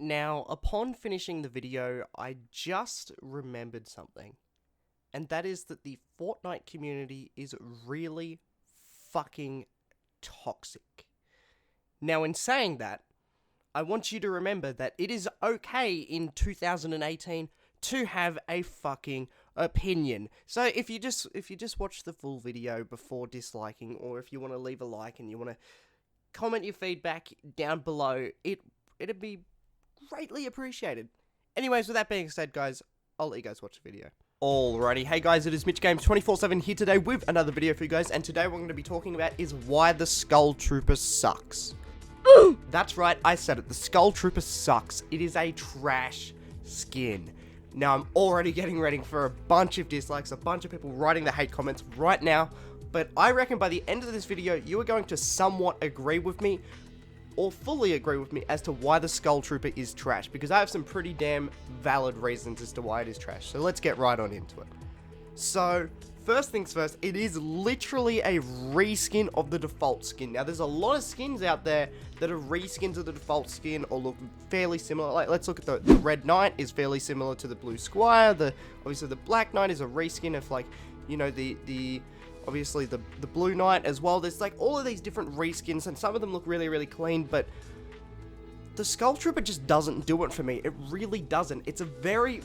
Now, upon finishing the video, I just remembered something. And that is that the Fortnite community is really fucking toxic. Now, in saying that, I want you to remember that it is okay in 2018 to have a fucking opinion. So if you just watch the full video before disliking, or if you want to leave a like and you want to comment your feedback down below, it'd be greatly appreciated. Anyways, with that being said, guys, I'll let you guys watch the video. Alrighty, hey guys, it is Mitch Games 24/7 here today with another video for you guys, and today what we're going to be talking about is why the Skull Trooper sucks. That's right, I said it, the Skull Trooper sucks. It is a trash skin. Now, I'm already getting ready for a bunch of dislikes, a bunch of people writing the hate comments right now, but I reckon by the end of this video, you are going to somewhat agree with me, or fully agree with me as to why the Skull Trooper is trash, because I have some pretty damn valid reasons as to why it is trash. So let's get right on into it. So, first things first, it is literally a reskin of the default skin. Now, there's a lot of skins out there that are reskins of the default skin or look fairly similar. Like, let's look at the Red Knight is fairly similar to the Blue Squire. Obviously, the Black Knight is a reskin of, like, you know, obviously the Blue Knight as well. There's like all of these different reskins, and some of them look really, really clean, but the Skull Trooper just doesn't do it for me. It really doesn't. It's a very,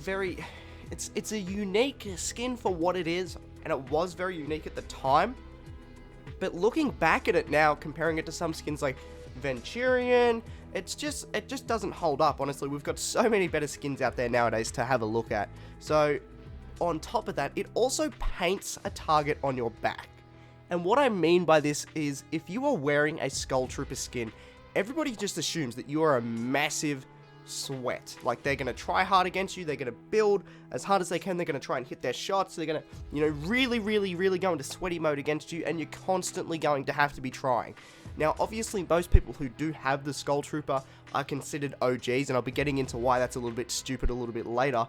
it's a unique skin for what it is, and it was very unique at the time. But looking back at it now, comparing it to some skins like Venturion, it just doesn't hold up. Honestly, we've got so many better skins out there nowadays to have a look at. So on top of that, it also paints a target on your back. And what I mean by this is, if you are wearing a Skull Trooper skin, everybody just assumes that you are a massive sweat. Like, they're going to try hard against you, they're going to build as hard as they can, they're going to try and hit their shots, they're going to, you know, really go into sweaty mode against you, and you're constantly going to have to be trying. Now, obviously, most people who do have the Skull Trooper are considered OGs, and I'll be getting into why that's a little bit stupid a little bit later,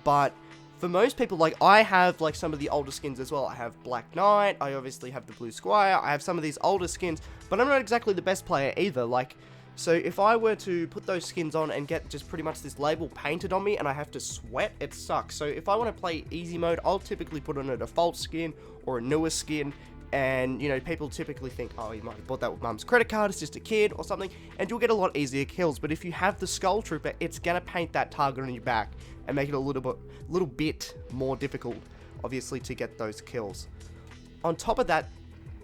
but for most people, like, I have, like, some of the older skins as well. I have Black Knight, I obviously have the Blue Squire, I have some of these older skins, but I'm not exactly the best player either. Like, so if I were to put those skins on and get just pretty much this label painted on me and I have to sweat, it sucks. So if I want to play easy mode, I'll typically put on a default skin or a newer skin, and, you know, people typically think, oh, you might have bought that with mum's credit card, it's just a kid or something, and you'll get a lot easier kills. But if you have the Skull Trooper, it's gonna paint that target on your back and make it a little bit more difficult, obviously, to get those kills. On top of that,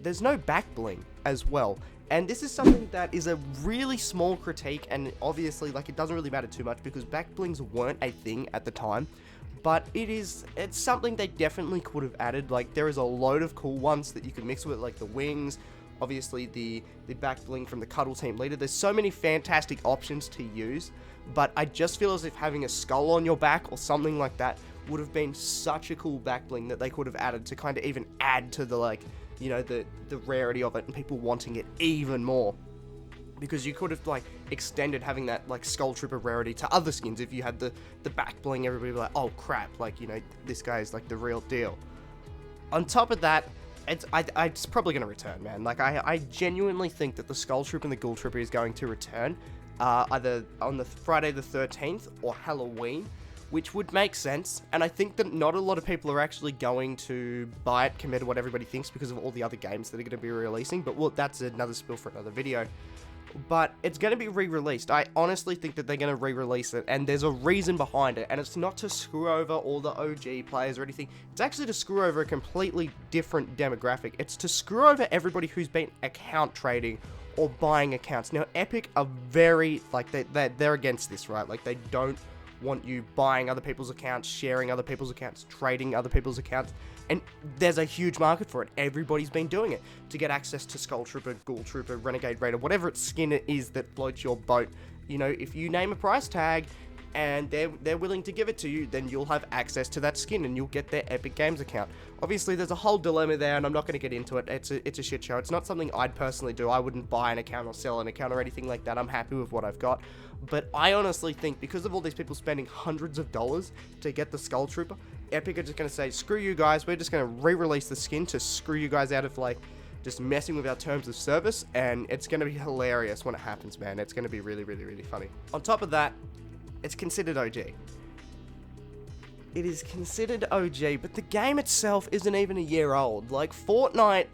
there's no back bling as well. And this is something that is a really small critique, and obviously, like, it doesn't really matter too much because back blings weren't a thing at the time. But it's something they definitely could have added. Like, there is a load of cool ones that you can mix with, like the wings, obviously the back bling from the Cuddle Team Leader. There's so many fantastic options to use, but I just feel as if having a skull on your back or something like that would have been such a cool back bling that they could have added to kind of even add to the, like, you know, the rarity of it and people wanting it even more. Because you could have, like, extended having that, like, Skull Trooper rarity to other skins. If you had the back bling, everybody would be like, oh crap, like, you know, this guy is like the real deal. On top of that, it's probably going to return, man. Like, I genuinely think that the Skull Trooper and the Ghoul Trooper is going to return, either on the Friday the 13th or Halloween, which would make sense. And I think that not a lot of people are actually going to buy it compared to what everybody thinks because of all the other games that are going to be releasing. But, well, that's another spill for another video. But it's going to be re-released. I honestly think that they're going to re-release it, and there's a reason behind it, and it's not to screw over all the OG players or anything. It's actually to screw over a completely different demographic. It's to screw over everybody who's been account trading or buying accounts. Now, Epic are very, like, they're against this, right? Like, they don't want you buying other people's accounts, sharing other people's accounts, trading other people's accounts, and there's a huge market for it. Everybody's been doing it to get access to Skull Trooper, Ghoul Trooper, Renegade Raider, whatever its skin it is that floats your boat. You know, if you name a price tag and they're willing to give it to you, then you'll have access to that skin and you'll get their Epic Games account. Obviously, there's a whole dilemma there, and I'm not going to get into it. It's a shit show. It's not something I'd personally do. I wouldn't buy an account or sell an account or anything like that. I'm happy with what I've got. But I honestly think, because of all these people spending hundreds of dollars to get the Skull Trooper, Epic are just going to say, screw you guys, we're just going to re-release the skin to screw you guys out of, like, just messing with our terms of service, and it's going to be hilarious when it happens, man. It's going to be really funny. On top of that, it's considered OG. It is considered OG, but the game itself isn't even a year old. Like, Fortnite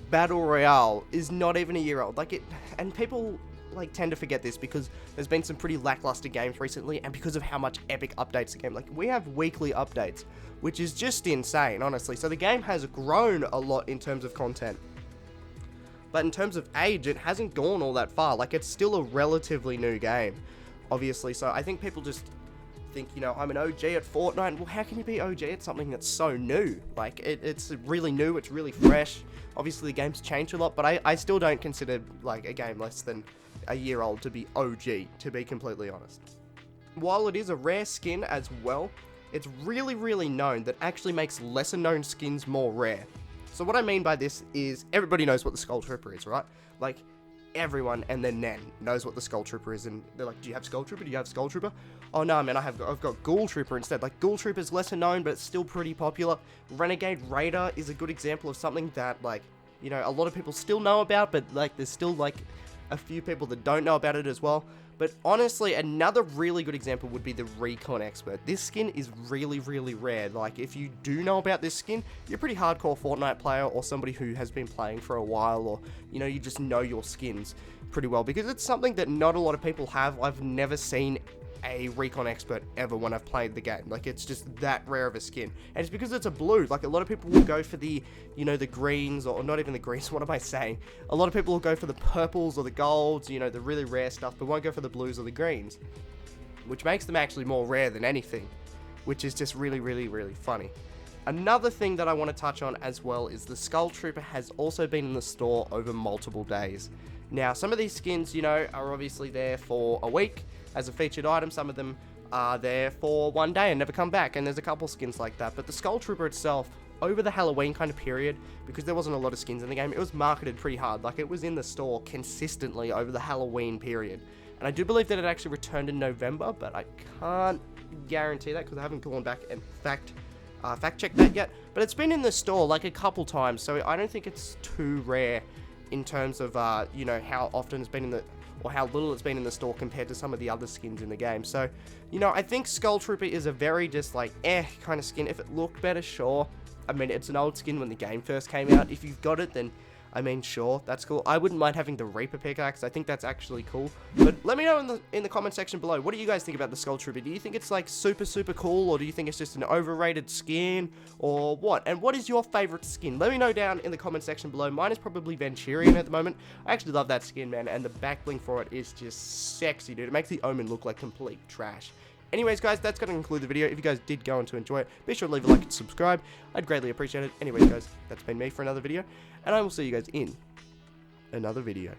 Battle Royale is not even a year old. Like, and people like tend to forget this because there's been some pretty lackluster games recently, and because of how much epic updates the game. Like, we have weekly updates, which is just insane, honestly. So the game has grown a lot in terms of content. But in terms of age, it hasn't gone all that far. Like, it's still a relatively new game, obviously. So I think people just think, you know, I'm an OG at Fortnite. Well, how can you be OG at something that's so new? Like, it's really new, it's really fresh. Obviously, the game's changed a lot, but I still don't consider, like, a game less than a year old to be OG, to be completely honest. While it is a rare skin as well, it's really, really known that actually makes lesser known skins more rare. So what I mean by this is, everybody knows what the Skull Trooper is, right? Like, everyone and their nan knows what the Skull Trooper is, and they're like, do you have Skull Trooper? Do you have Skull Trooper? Oh no, man, I've got Ghoul Trooper instead. Like, Ghoul Trooper's lesser known, but it's still pretty popular. Renegade Raider is a good example of something that, like, you know, a lot of people still know about, but, like, there's still, like, a few people that don't know about it as well. But honestly, another really good example would be the Recon Expert. This skin is really, really rare. Like, if you do know about this skin, you're a pretty hardcore Fortnite player, or somebody who has been playing for a while, or, you know, you just know your skins pretty well, because it's something that not a lot of people have. I've never seen a Recon Expert ever when I've played the game. Like, it's just that rare of a skin, and it's because it's a blue. Like, a lot of people will go for the, you know, the greens, or not even the greens, what am I saying? A lot of people will go for the purples or the golds, you know, the really rare stuff, but won't go for the blues or the greens, which makes them actually more rare than anything, which is just really, really, really funny. Another thing that I want to touch on as well is the Skull Trooper has also been in the store over multiple days. Now, some of these skins, you know, are obviously there for a week as a featured item. Some of them are there for one day and never come back, and there's a couple skins like that. But the Skull Trooper itself, over the Halloween kind of period, because there wasn't a lot of skins in the game, it was marketed pretty hard. Like, it was in the store consistently over the Halloween period. And I do believe that it actually returned in November, but I can't guarantee that because I haven't gone back and fact checked that yet. But it's been in the store like a couple times, so I don't think it's too rare in terms of, you know, how often it's been in the, or how little it's been in the store compared to some of the other skins in the game. So, you know, I think Skull Trooper is a very just like, kind of skin. If it looked better, sure. I mean, it's an old skin when the game first came out. If you've got it, then, I mean, sure, that's cool. I wouldn't mind having the Reaper pickaxe. I think that's actually cool. But let me know in the comment section below, what do you guys think about the Skull Trooper? Do you think it's, like, super, super cool, or do you think it's just an overrated skin, or what? And what is your favorite skin? Let me know down in the comment section below. Mine is probably Venturian at the moment. I actually love that skin, man, and the back bling for it is just sexy, dude. It makes the Omen look like complete trash. Anyways, guys, that's going to conclude the video. If you guys did go on to enjoy it, be sure to leave a like and subscribe. I'd greatly appreciate it. Anyways, guys, that's been me for another video, and I will see you guys in another video.